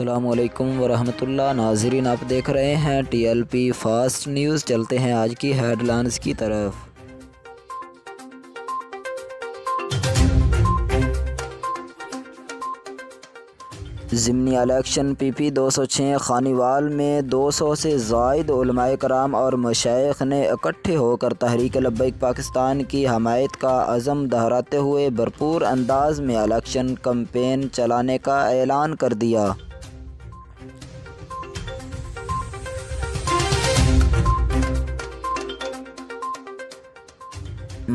السلام علیکم ورحمۃ اللہ۔ ناظرین، آپ دیکھ رہے ہیں T L P fast news. چلتے ہیں آج کی ہیڈ لائنز کی طرف۔ ضمنی الیکشن پی پی 206 خانیوال میں 200 سے زائد علماء کرام اور مشائخ نے اکٹھے ہو کر تحریک لبیک پاکستان کی حمایت کا عزم دہراتے ہوئے بھرپور انداز میں الیکشن کمپین چلانے کا اعلان کر دیا۔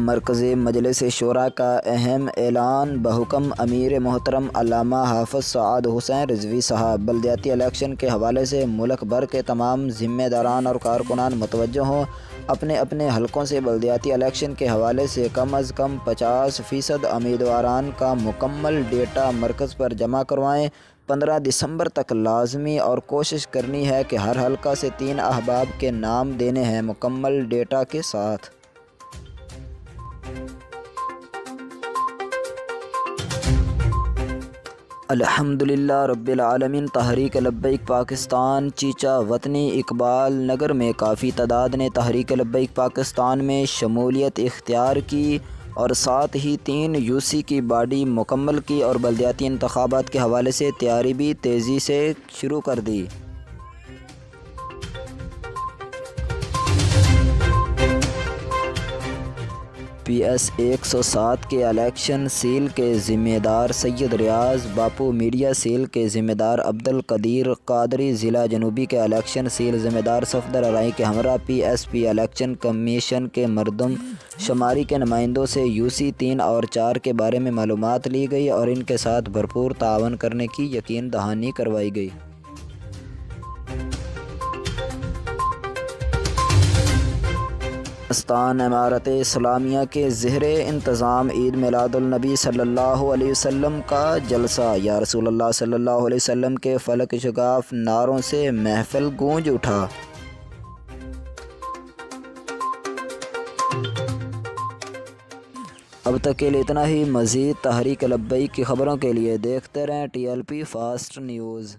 مرکزی مجلس شورا کا اہم اعلان بحکم امیر محترم علامہ حافظ سعد حسین رضوی صاحب۔ بلدیاتی الیکشن کے حوالے سے ملک بھر کے تمام ذمہ داران اور کارکنان متوجہ ہوں، اپنے اپنے حلقوں سے بلدیاتی الیکشن کے حوالے سے کم از کم 50% امیدواران کا مکمل ڈیٹا مرکز پر جمع کروائیں۔ 15 دسمبر تک لازمی اور کوشش کرنی ہے کہ ہر حلقہ سے 3 احباب کے نام دینے ہیں مکمل ڈیٹا کے ساتھ۔ الحمدللہ رب العالمین۔ تحریک لبیک پاکستان چیچا وطنی اقبال نگر میں کافی تعداد نے تحریک لبیک پاکستان میں شمولیت اختیار کی اور ساتھ ہی 3 یو کی باڈی مکمل کی اور بلدیاتی انتخابات کے حوالے سے تیاری بھی تیزی سے شروع کر دی۔ پی ایس 107 کے الیکشن سیل کے ذمہ دار سید ریاض باپو، میڈیا سیل کے ذمہ دار عبدالقدیر قادری، ضلع جنوبی کے الیکشن سیل ذمہ دار صفدر ارائی کے ہمراہ P S P election commission کے مردم شماری کے نمائندوں سے یو سی 3 اور 4 کے بارے میں معلومات لی گئی اور ان کے ساتھ بھرپور تعاون کرنے کی یقین دہانی کروائی گئی۔ افغانستان امارت اسلامیہ کے زیر انتظام عید میلاد النبی صلی اللہ علیہ وسلم کا جلسہ۔ یارسول اللہ صلی اللہ علیہ وسلم کے فلک شگاف نعروں سے محفل گونج اٹھا۔ اب تک کے لیے اتنا ہی۔ مزید تحریک لبیک کی خبروں کے لیے دیکھتے رہیں T L P fast news.